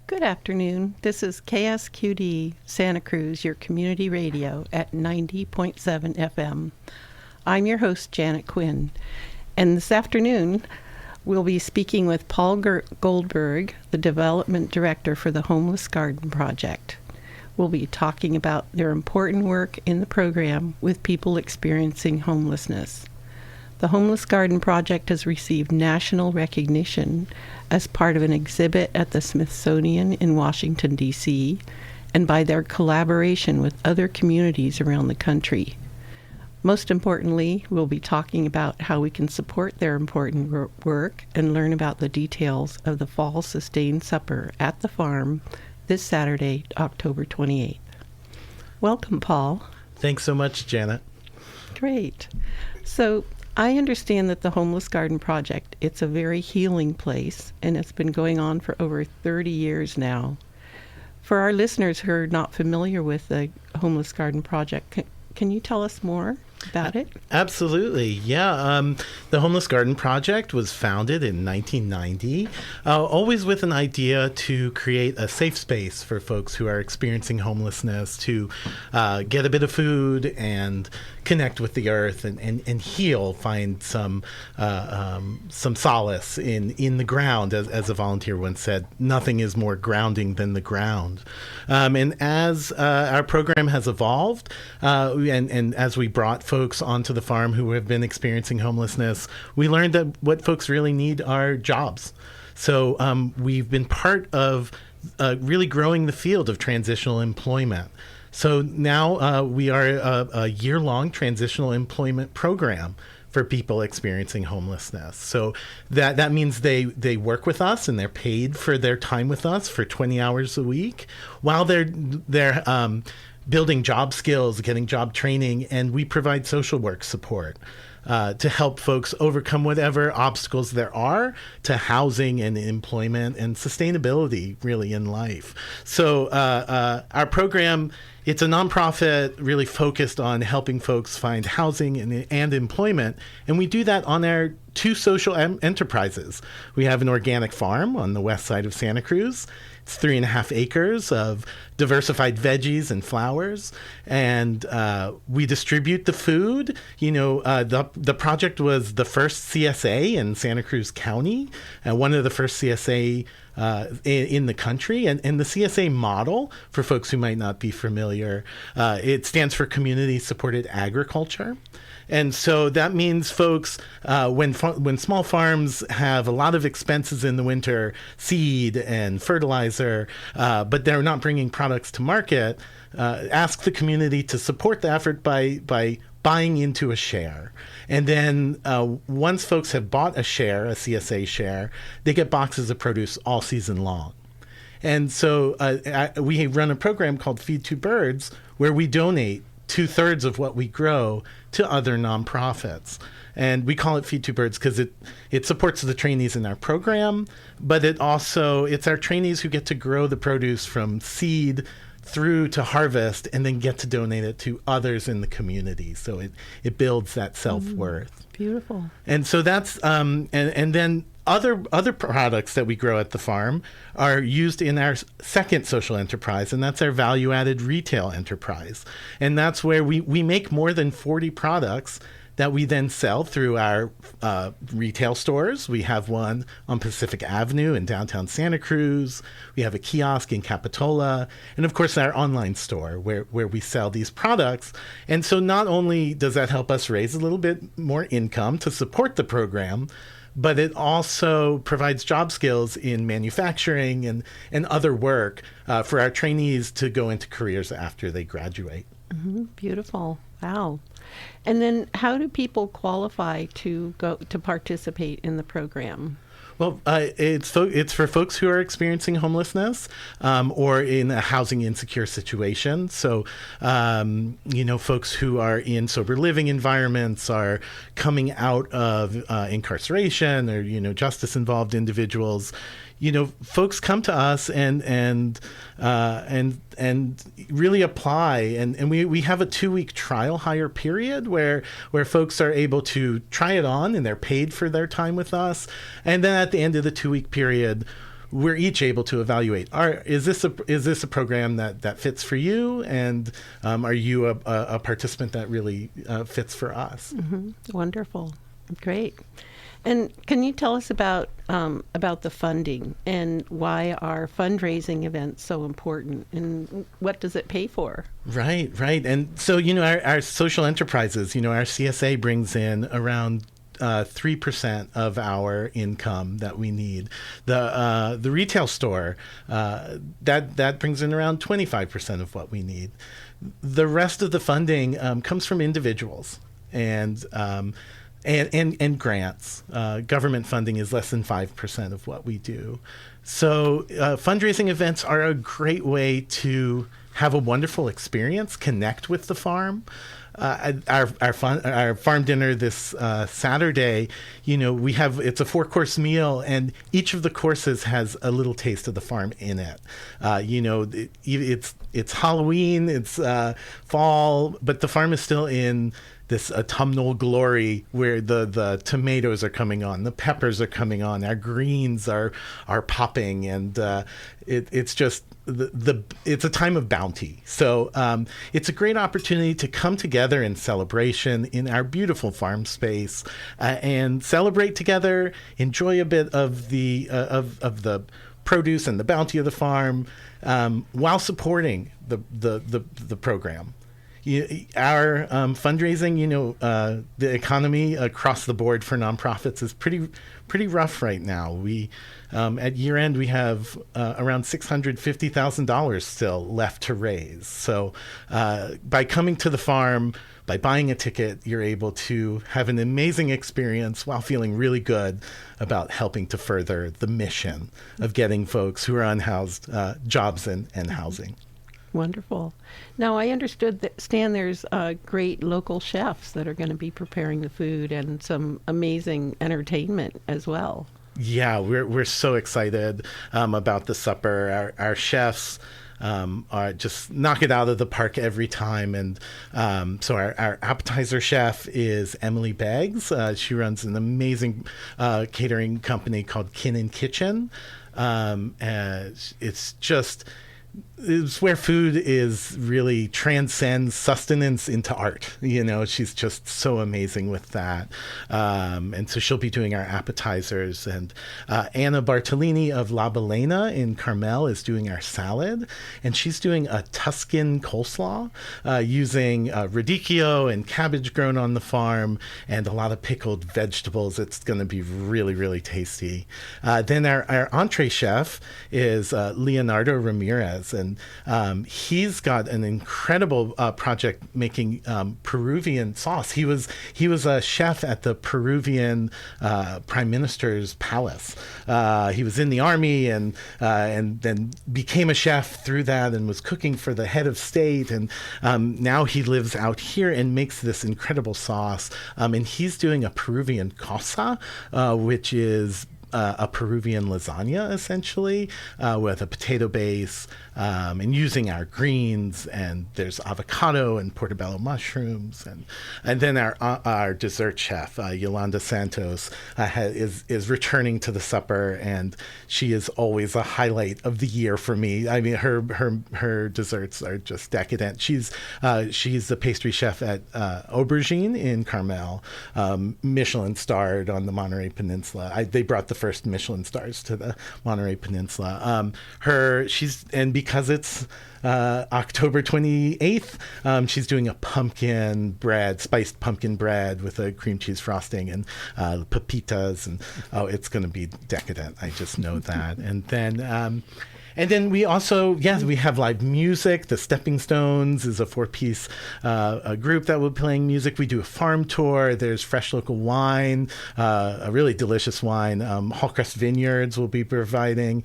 Good afternoon. This is KSQD Santa Cruz, your community radio at 90.7 FM. I'm your host, Janet Quinn, and this afternoon we'll be speaking with Paul Goldberg, the Development Director for the Homeless Garden Project. We'll be talking about their important work in the program with people experiencing homelessness. The Homeless Garden Project has received national recognition as part of an exhibit at the Smithsonian in Washington, D.C., and by their collaboration with other communities around the country. Most importantly, we'll be talking about how we can support their important work and learn about the details of the Fall Sustained Supper at the farm this Saturday, October 28th. Welcome, Paul. Thanks so much, Janet. Great. So, I understand that the Homeless Garden Project, it's a very healing place, and it's been going on for over 30 years now. For our listeners who are not familiar with the Homeless Garden Project, can you tell us more about it? Absolutely. Yeah. The Homeless Garden Project was founded in 1990, always with an idea to create a safe space for folks who are experiencing homelessness to get a bit of food and connect with the earth and heal, find some solace in the ground. As a volunteer once said, nothing is more grounding than the ground. And as our program has evolved, and as we brought folks onto the farm who have been experiencing homelessness, we learned that what folks really need are jobs. So we've been part of really growing the field of transitional employment. So now we are a year-long transitional employment program for people experiencing homelessness. So that means they work with us and they're paid for their time with us for 20 hours a week while they're building job skills, getting job training, and we provide social work support to help folks overcome whatever obstacles there are to housing and employment and sustainability really in life. So our program, it's a nonprofit really focused on helping folks find housing and employment, and we do that on our two social enterprises. We have an organic farm on the west side of Santa Cruz. It's 3.5 acres of diversified veggies and flowers, and we distribute the food. You know, the project was the first CSA in Santa Cruz County, one of the first CSA in the country, and the CSA model, for folks who might not be familiar, it stands for Community Supported Agriculture. And so that means folks, when small farms have a lot of expenses in the winter, seed and fertilizer, but they're not bringing products to market, ask the community to support the effort by buying into a share. And then once folks have bought a share, a CSA share, they get boxes of produce all season long. And so we run a program called Feed Two Birds, where we donate 2/3 of what we grow to other nonprofits. And we call it Feed Two Birds because it supports the trainees in our program, but it's our trainees who get to grow the produce from seed through to harvest and then get to donate it to others in the community. So it builds that self-worth. Beautiful. And so that's, and then other products that we grow at the farm are used in our second social enterprise, and that's our value-added retail enterprise. And that's where we make more than 40 products that we then sell through our retail stores. We have one on Pacific Avenue in downtown Santa Cruz. We have a kiosk in Capitola. And of course, our online store where we sell these products. And so not only does that help us raise a little bit more income to support the program, but it also provides job skills in manufacturing and other work for our trainees to go into careers after they graduate. Mm-hmm. Beautiful. Wow. And then how do people qualify to participate in the program? Well, it's for folks who are experiencing homelessness or in a housing insecure situation. So, folks who are in sober living environments, are coming out of incarceration, or justice-involved individuals. Folks come to us and really apply, and we have a 2-week trial hire period where folks are able to try it on and they're paid for their time with us, and then at the end of the 2-week period, we're each able to evaluate: is this a program that fits for you, and are you a participant that really fits for us? Mm-hmm. Wonderful, great. And can you tell us about the funding and why are fundraising events so important, and what does it pay for? Right. And so, our social enterprises, our CSA brings in around 3% of our income that we need. The retail store that brings in around 25% of what we need. The rest of the funding comes from individuals and grants. Government funding is less than 5% of what we do. So fundraising events are a great way to have a wonderful experience, connect with the farm. Our farm dinner this Saturday, it's a 4-course meal, and each of the courses has a little taste of the farm in it. It's Halloween, it's fall, but the farm is still in this autumnal glory where the tomatoes are coming on, the peppers are coming on, our greens are popping, and it's just it's a time of bounty. So it's a great opportunity to come together in celebration in our beautiful farm space and celebrate together, enjoy a bit of the produce and the bounty of the farm while supporting the program. Our fundraising, the economy across the board for nonprofits is pretty rough right now. We at year end we have around $650,000 still left to raise. So by coming to the farm, by buying a ticket, you're able to have an amazing experience while feeling really good about helping to further the mission of getting folks who are unhoused jobs and housing. Wonderful. Now, I understood that, Stan, there's great local chefs that are going to be preparing the food and some amazing entertainment as well. Yeah, we're so excited about the supper. Our chefs are just knock it out of the park every time. And so our appetizer chef is Emily Beggs. She runs an amazing catering company called Quinn Kitchen. It's where food is really transcends sustenance into art. She's just so amazing with that. And so she'll be doing our appetizers. And Anna Bartolini of La Balena in Carmel is doing our salad. And she's doing a Tuscan coleslaw using radicchio and cabbage grown on the farm and a lot of pickled vegetables. It's going to be really, really tasty. Then our entree chef is Leonardo Ramirez. And he's got an incredible project making Peruvian sauce. He was a chef at the Peruvian Prime Minister's palace. He was in the army and then became a chef through that and was cooking for the head of state. And now he lives out here and makes this incredible sauce. And he's doing a Peruvian cosa, which is a Peruvian lasagna, essentially, with a potato base and using our greens. And there's avocado and portobello mushrooms. And then our dessert chef, Yolanda Santos, is returning to the supper. And she is always a highlight of the year for me. I mean, her desserts are just decadent. She's the pastry chef at Aubergine in Carmel, Michelin starred on the Monterey Peninsula. They brought the first Michelin stars to the Monterey Peninsula. Because it's October 28th, she's doing a spiced pumpkin bread with a cream cheese frosting and pepitas, and it's going to be decadent. I just know that. And then we also, we have live music. The Stepping Stones is a 4-piece group that will be playing music. We do a farm tour. There's fresh local wine, a really delicious wine. Hallcrest Vineyards will be providing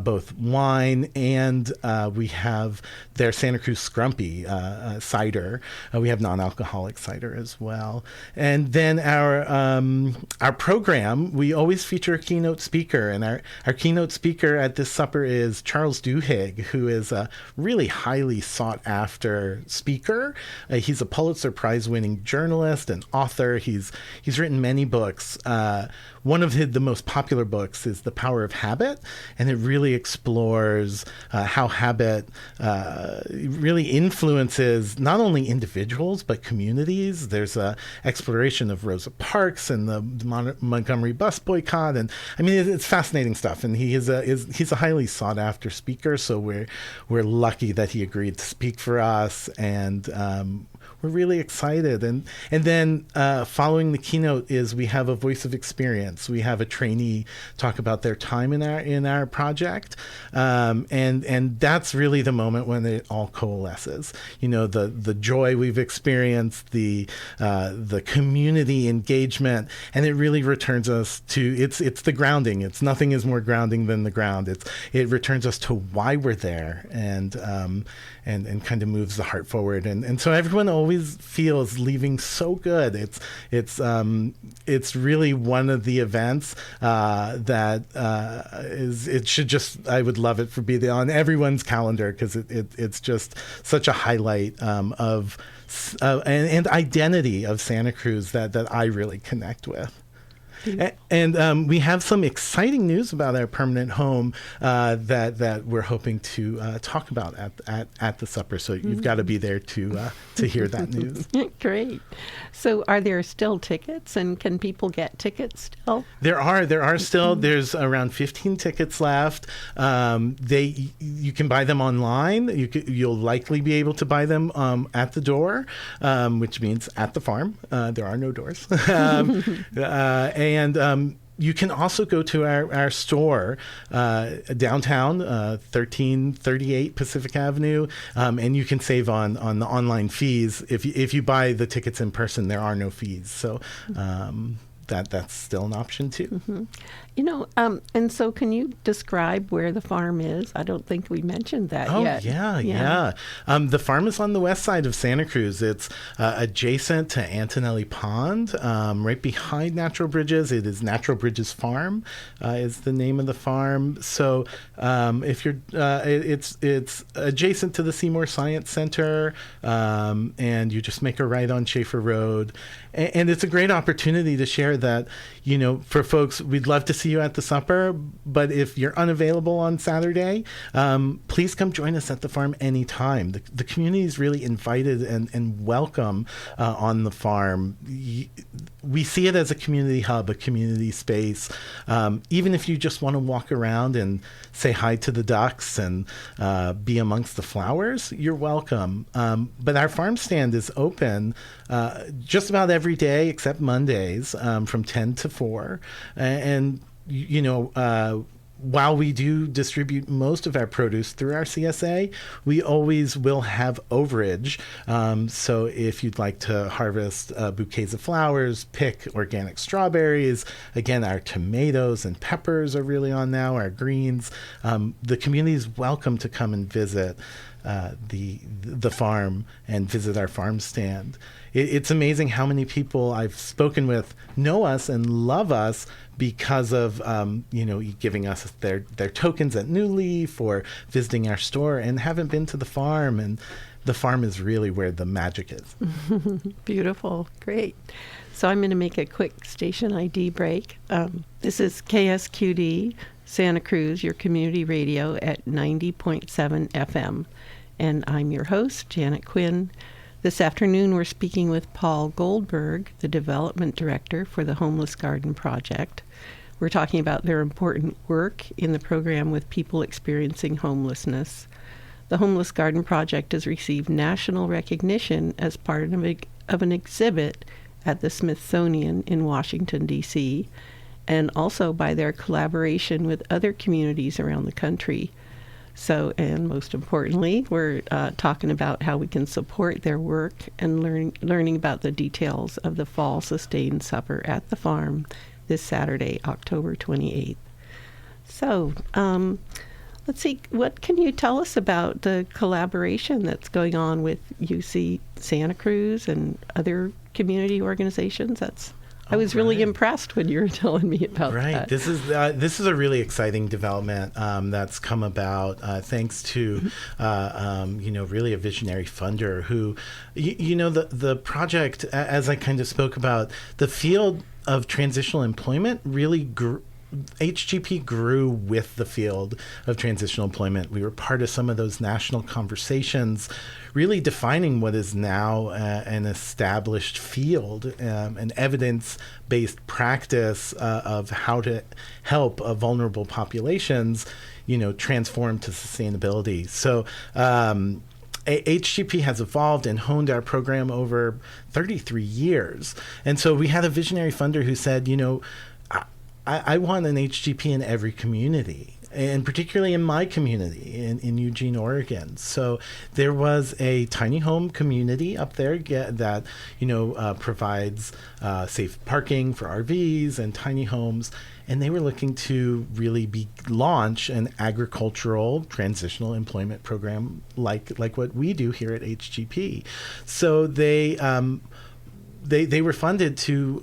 both wine, and we have their Santa Cruz Scrumpy cider. We have non-alcoholic cider as well. And then our program, we always feature a keynote speaker, and our keynote speaker at this supper is Charles Duhigg, who is a really highly sought after speaker. He's a Pulitzer Prize-winning journalist and author. He's written many books. One of the most popular books is The Power of Habit, and it really explores how habit really influences not only individuals but communities. There's an exploration of Rosa Parks and the Montgomery bus boycott, and I mean it's fascinating stuff. And he's a highly sought after speaker, so we're lucky that he agreed to speak for us, and we're really excited. And then following the keynote is we have a voice of experience. We have a trainee talk about their time in our project, and that's really the moment when it all coalesces. You know, the joy we've experienced, the community engagement, and it really returns us to it's the grounding. It's nothing is more grounding than the ground. It returns us to why we're there, and kind of moves the heart forward. And so everyone always feels leaving so good. It's really one of the events that it should just, I would love it for be on everyone's calendar, because it's just such a highlight of and identity of Santa Cruz that I really connect with. And we have some exciting news about our permanent home that we're hoping to talk about at the supper. So you've got to be there to hear that news. Great. So are there still tickets, and can people get tickets still? There are still. There's around 15 tickets left. You can buy them online. You'll likely be able to buy them at the door, which means at the farm. There are no doors. And you can also go to our store downtown, 1338 Pacific Avenue, and you can save on the online fees. If you buy the tickets in person, there are no fees. So that's still an option too. Mm-hmm. You know, and so can you describe where the farm is? I don't think we mentioned that yet. Yeah. The farm is on the west side of Santa Cruz. It's adjacent to Antonelli Pond, right behind Natural Bridges. It is Natural Bridges Farm is the name of the farm. So if you're, it's adjacent to the Seymour Science Center, and you just make a right on Schaefer Road. And it's a great opportunity to share that, you know, for folks, we'd love to see you at the supper, but if you're unavailable on Saturday, please come join us at the farm anytime. The community is really invited and welcome on the farm. We see it as a community hub, a community space. Even if you just want to walk around and say hi to the ducks and be amongst the flowers, you're welcome. But our farm stand is open just about every day except Mondays from 10 to 4. And, you know, while we do distribute most of our produce through our CSA, we always will have overage. So if you'd like to harvest bouquets of flowers, pick organic strawberries, again, our tomatoes and peppers are really on now, our greens. The community is welcome to come and visit the farm and visit our farm stand. It's amazing how many people I've spoken with know us and love us because of you know, giving us their tokens at New Leaf or visiting our store and haven't been to the farm. And the farm is really where the magic is. Beautiful. Great. So I'm going to make a quick station ID break. This is KSQD Santa Cruz, your community radio at 90.7 FM. And I'm your host, Janet Quinn. This afternoon, we're speaking with Paul Goldberg, the Development Director for the Homeless Garden Project. We're talking about their important work in the program with people experiencing homelessness. The Homeless Garden Project has received national recognition as part of an exhibit at the Smithsonian in Washington, D.C., and also by their collaboration with other communities around the country. So, and most importantly, we're talking about how we can support their work and learning about the details of the Fall Sustained Supper at the farm this Saturday, October 28th. So, let's see, what can you tell us about the collaboration that's going on with UC Santa Cruz and other community organizations? I was really right. impressed when you were telling me about Right. that. This is a really exciting development that's come about thanks to really a visionary funder who, the project, as I kind of spoke about, the field of transitional employment really grew. HGP grew with the field of transitional employment. We were part of some of those national conversations, really defining what is now an established field, an evidence-based practice of how to help vulnerable populations, transform to sustainability. So HGP has evolved and honed our program over 33 years. And so we had a visionary funder who said, I want an HGP in every community, and particularly in my community in Eugene, Oregon. So there was a tiny home community up there that provides safe parking for RVs and tiny homes, and they were looking to really launch an agricultural transitional employment program like what we do here at HGP. So they were funded to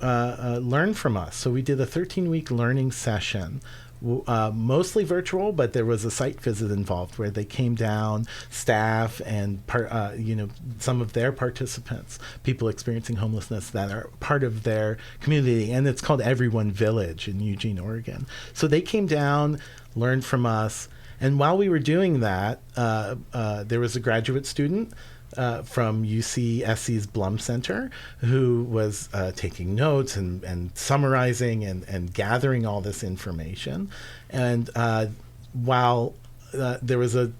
learn from us. So we did a 13-week learning session, mostly virtual, but there was a site visit involved where they came down, staff and some of their participants, people experiencing homelessness that are part of their community, and it's called Everyone Village in Eugene, Oregon. So they came down, learned from us, and while we were doing that, there was a graduate student from UCSC's Blum Center, who was taking notes and summarizing and gathering all this information. And while there was a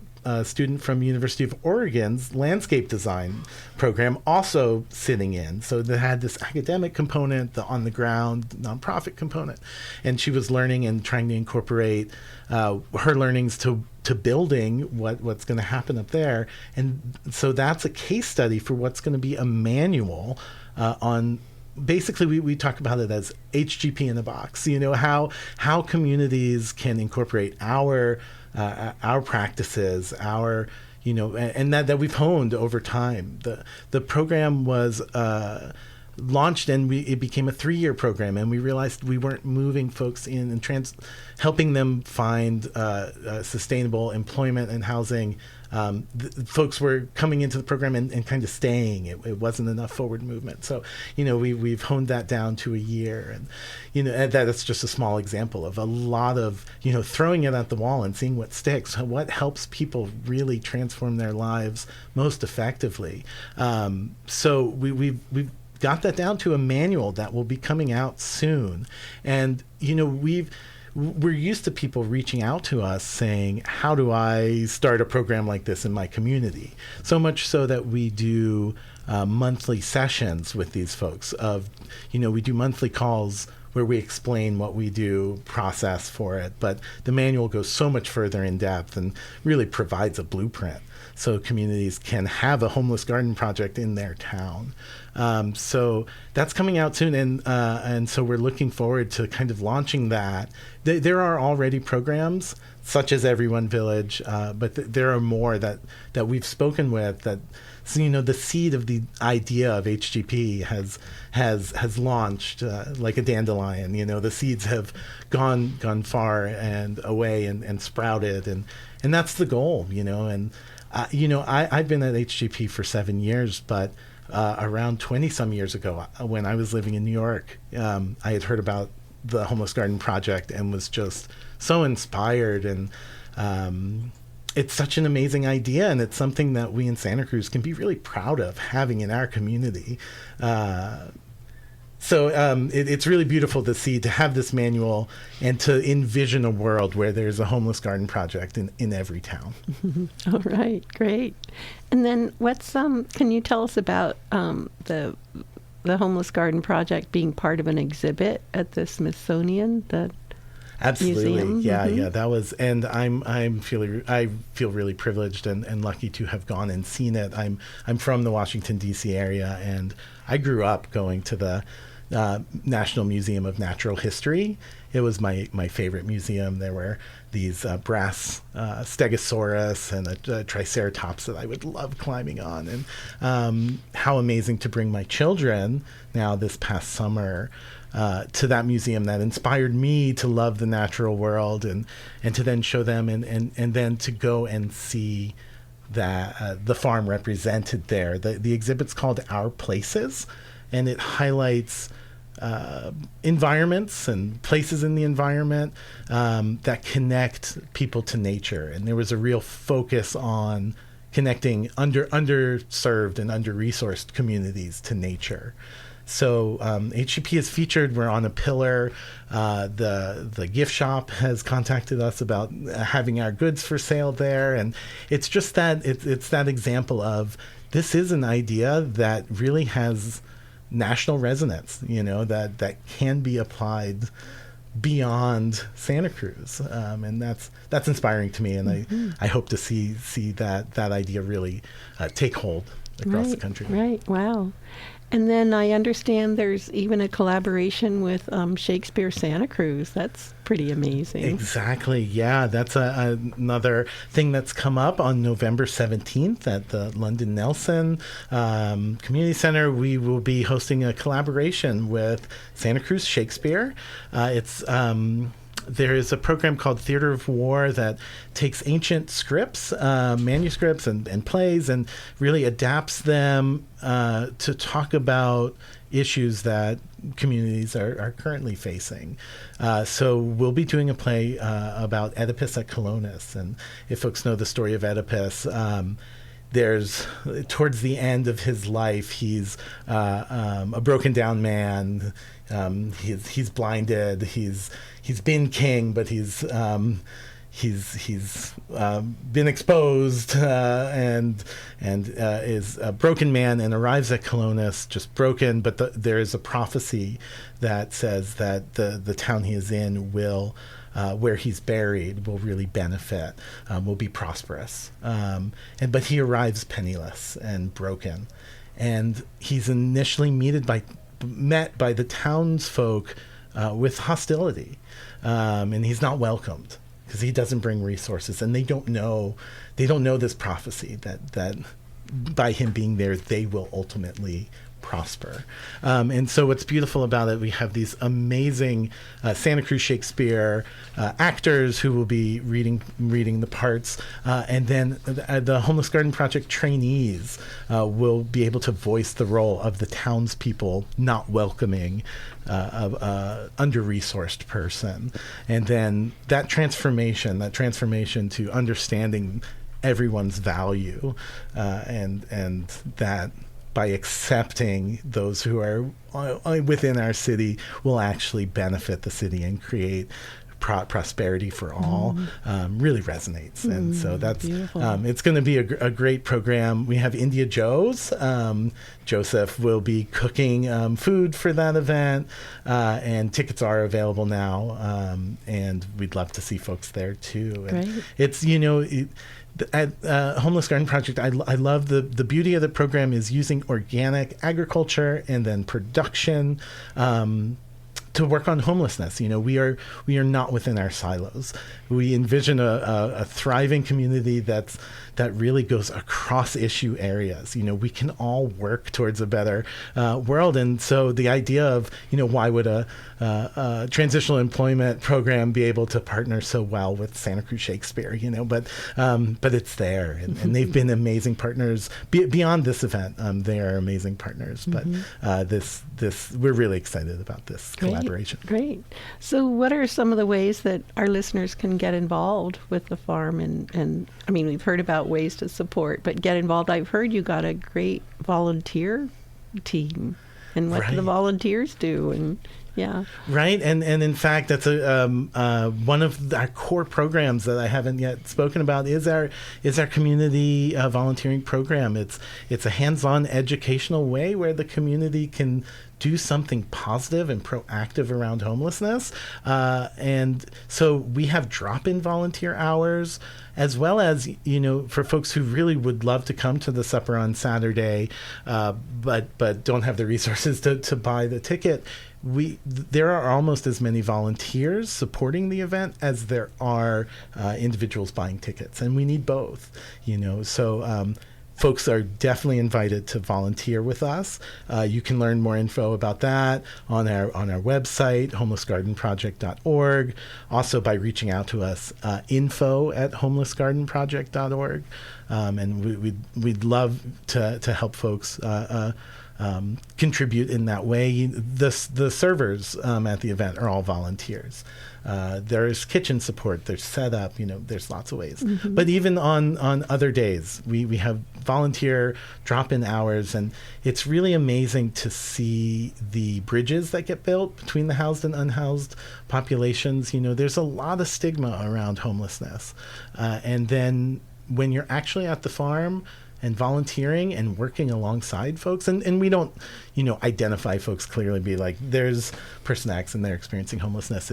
student from University of Oregon's landscape design program also sitting in. So they had this academic component, the on-the-ground nonprofit component. And she was learning and trying to incorporate her learnings to building what's going to happen up there. And so that's a case study for what's going to be a manual on. Basically, we talk about it as HGP in a box. How communities can incorporate our practices, and that we've honed over time. The program was launched and it became a 3-year program, and we realized we weren't moving folks in and helping them find sustainable employment and housing. Folks were coming into the program and kind of staying. It wasn't enough forward movement. So, we've honed that down to a year, and that's just a small example of a lot of, throwing it at the wall and seeing what sticks, what helps people really transform their lives most effectively. So we've got that down to a manual that will be coming out soon. And, we're used to people reaching out to us saying, how do I start a program like this in my community? So much so that we do monthly sessions with these folks we do monthly calls where we explain what we do, process for it. But the manual goes so much further in depth and really provides a blueprint so communities can have a homeless garden project in their town. So that's coming out soon, and so we're looking forward to kind of launching that. There are already programs such as Everyone Village, but there are more that we've spoken with that. So, the seed of the idea of HGP has launched like a dandelion. The seeds have gone far and away and sprouted, and that's the goal. And I've been at HGP for 7 years, but around 20 some years ago, when I was living in New York, I had heard about the Homeless Garden Project and was just so inspired. And it's such an amazing idea, and it's something that we in Santa Cruz can be really proud of having in our community. So it's really beautiful to have this manual and to envision a world where there's a homeless garden project in every town. All right, great. And then can you tell us about the homeless garden project being part of an exhibit at the Smithsonian? Absolutely. Museum. Yeah, that was, and I feel really privileged and lucky to have gone and seen it. I'm from the Washington D.C. area, and I grew up going to the National Museum of Natural History, it was my favorite museum. There were these brass stegosaurus and a triceratops that I would love climbing on. And how amazing to bring my children now this past summer to that museum that inspired me to love the natural world, and to then show them and then to go and see that the farm represented there. The exhibit's called Our Places, and it highlights environments and places in the environment that connect people to nature. And there was a real focus on connecting underserved and under-resourced communities to nature. So HCP is featured. We're on a pillar. The gift shop has contacted us about having our goods for sale there, and it's just that it's that example of this is an idea that really has national resonance. That can be applied beyond Santa Cruz, and that's inspiring to me. And I hope to see that idea really take hold across the country. Right. Wow. And then I understand there's even a collaboration with Shakespeare Santa Cruz. That's pretty amazing. Exactly. Yeah, that's another thing that's come up on November 17th at the London Nelson Community Center. We will be hosting a collaboration with Santa Cruz Shakespeare. There is a program called Theater of War that takes ancient scripts, manuscripts and plays, and really adapts them to talk about issues that communities are currently facing. So we'll be doing a play about Oedipus at Colonus. And if folks know the story of Oedipus, there's towards the end of his life, he's a broken down man. He's blinded. He's been king, but he's been exposed and is a broken man, and arrives at Colonus just broken. But there is a prophecy that says that the town he is in will. Where he's buried will really benefit, will be prosperous. But he arrives penniless and broken. And he's initially met by the townsfolk with hostility. And he's not welcomed because he doesn't bring resources. And they don't know this prophecy that by him being there, they will ultimately prosper. And so what's beautiful about it, we have these amazing Santa Cruz Shakespeare actors who will be reading the parts, and then the Homeless Garden Project trainees will be able to voice the role of the townspeople not welcoming a under-resourced person. And then that transformation to understanding everyone's value, and that by accepting those who are within our city will actually benefit the city and create prosperity for all, really resonates. And so that's it's going to be a great program. We have India Joe's. Joseph will be cooking food for that event, and tickets are available now, and we'd love to see folks there too. And it's at Homeless Garden Project, I love the beauty of the program is using organic agriculture and then production to work on homelessness. We are not within our silos. We envision a thriving community that really goes across issue areas. We can all work towards a better world. And so the idea of why would a transitional employment program be able to partner so well with Santa Cruz Shakespeare? But it's there, and they've been amazing partners beyond this event. They are amazing partners. But this we're really excited about this collaboration. Great. So what are some of the ways that our listeners can get involved with the farm? And I mean, we've heard about ways to support, but get involved. I've heard you got a great volunteer team. And what do the volunteers do? And right. And in fact, that's one of our core programs that I haven't yet spoken about is our community volunteering program. It's a hands-on educational way where the community can do something positive and proactive around homelessness. And so we have drop-in volunteer hours, as well as, for folks who really would love to come to the supper on Saturday, but don't have the resources to buy the ticket. there are almost as many volunteers supporting the event as there are individuals buying tickets, and we need both. So folks are definitely invited to volunteer with us. You can learn more info about that on our website, homelessgardenproject.org. Also by reaching out to us, info@homelessgardenproject.org. And we'd love to help folks contribute in that way. The servers at the event are all volunteers. There's kitchen support, there's setup, there's lots of ways. Mm-hmm. But even on other days, we have volunteer drop-in hours, and it's really amazing to see the bridges that get built between the housed and unhoused populations. There's a lot of stigma around homelessness. And then when you're actually at the farm and volunteering and working alongside folks, and we don't, identify folks clearly, be like, there's person X and they're experiencing homelessness.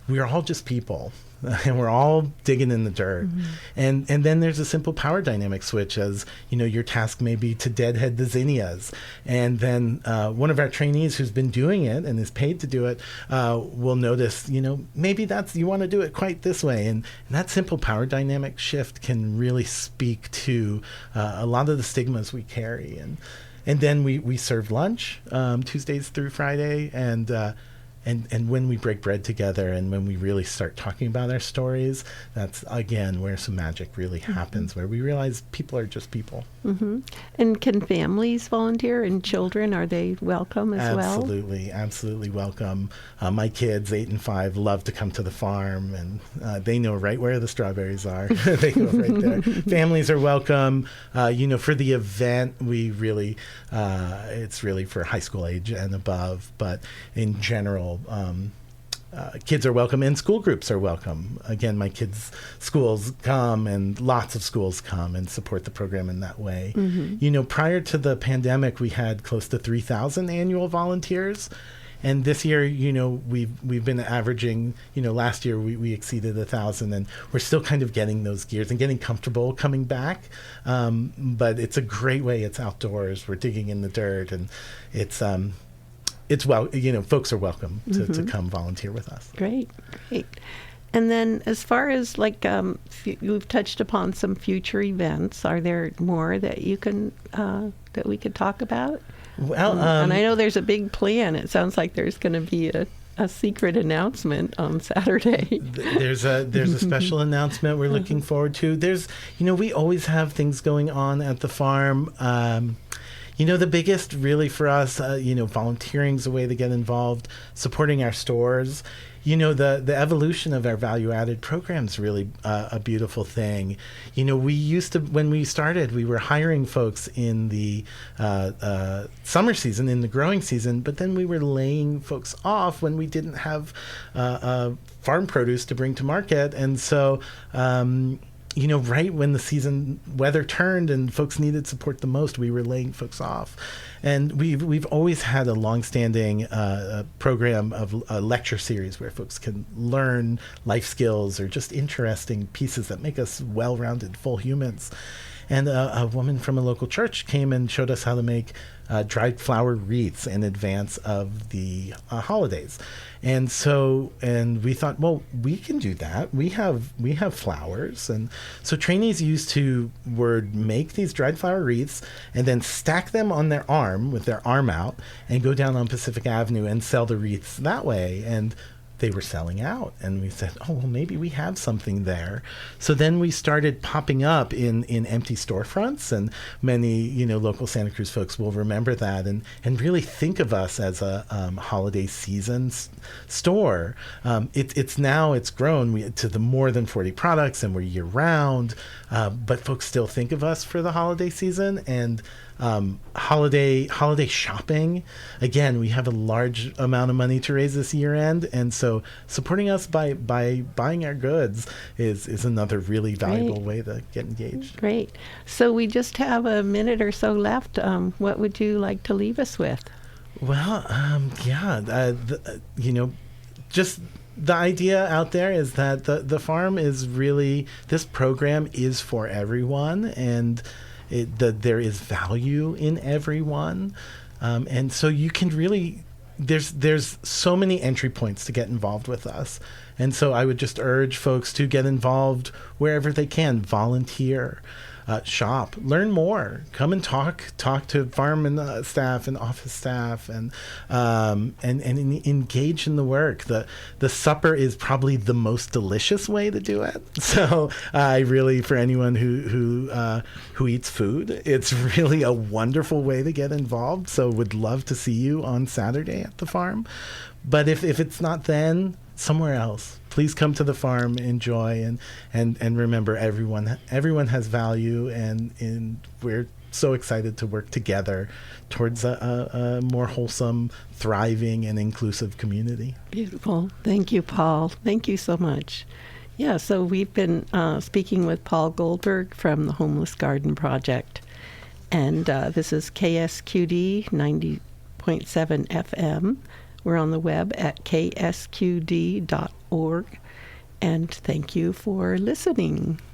We are all just people, and we're all digging in the dirt. Mm-hmm. And then there's a simple power dynamic switch, as your task may be to deadhead the zinnias, and then one of our trainees who's been doing it and is paid to do it will notice, maybe you want to do it quite this way, and that simple power dynamic shift can really speak to a lot of the stigmas we carry. And then we serve lunch Tuesdays through Friday, and when we break bread together and when we really start talking about our stories, that's, again, where some magic really happens, mm-hmm. where we realize people are just people. Mm-hmm. And can families volunteer, and children, are they welcome as well? Absolutely welcome. My kids, 8 and 5, love to come to the farm, and they know right where the strawberries are. They go right there. Families are welcome. For the event, we really, it's really for high school age and above, but in general, kids are welcome, and school groups are welcome. Again, my kids' schools come, and lots of schools come and support the program in that way. Mm-hmm. Prior to the pandemic, we had close to 3,000 annual volunteers. And this year, we've been averaging, last year we exceeded 1,000, and we're still kind of getting those gears and getting comfortable coming back. But it's a great way. It's outdoors. We're digging in the dirt, and it's folks are welcome to come volunteer with us. Great. And then as far as you've touched upon some future events, are there more that you can, that we could talk about? Well, and I know there's a big plan. It sounds like there's going to be a secret announcement on Saturday. There's a special announcement we're looking forward to. There's, we always have things going on at the farm. The biggest really for us, volunteering is a way to get involved, supporting our stores. The evolution of our value-added program is really a beautiful thing. We used to, when we started, we were hiring folks in the summer season, in the growing season, but then we were laying folks off when we didn't have farm produce to bring to market. And so right when the season weather turned and folks needed support the most, we were laying folks off. And we've always had a longstanding program of a lecture series where folks can learn life skills or just interesting pieces that make us well-rounded, full humans. And a woman from a local church came and showed us how to make dried flower wreaths in advance of the holidays. And we thought, well, we can do that. We have flowers. And so trainees would make these dried flower wreaths and then stack them on their arm with their arm out and go down on Pacific Avenue and sell the wreaths that way. And they were selling out, and we said, oh, well, maybe we have something there. So then we started popping up in empty storefronts, and many, local Santa Cruz folks will remember that and really think of us as a holiday season store. It's grown to the more than 40 products, and we're year round, but folks still think of us for the holiday season. And holiday shopping. Again, we have a large amount of money to raise this year end, and so supporting us by buying our goods is another really valuable way to get engaged. Great. So we just have a minute or so left. What would you like to leave us with? Well, just the idea out there is that the farm is really, this program is for everyone, and there is value in everyone. And so you can really there's so many entry points to get involved with us. And so I would just urge folks to get involved wherever they can, volunteer, shop, learn more, come and talk to farm and staff and office staff, and engage in the work. The supper is probably the most delicious way to do it. So I really, for anyone who eats food, it's really a wonderful way to get involved. So would love to see you on Saturday at the farm. But if it's not then, somewhere else, please come to the farm, enjoy, and remember, everyone has value, and we're so excited to work together towards a more wholesome, thriving, and inclusive community. Beautiful. Thank you, Paul. Thank you so much. Yeah, so we've been speaking with Paul Goldberg from the Homeless Garden Project, and this is KSQD 90.7 FM. We're on the web at ksqd.org, and thank you for listening.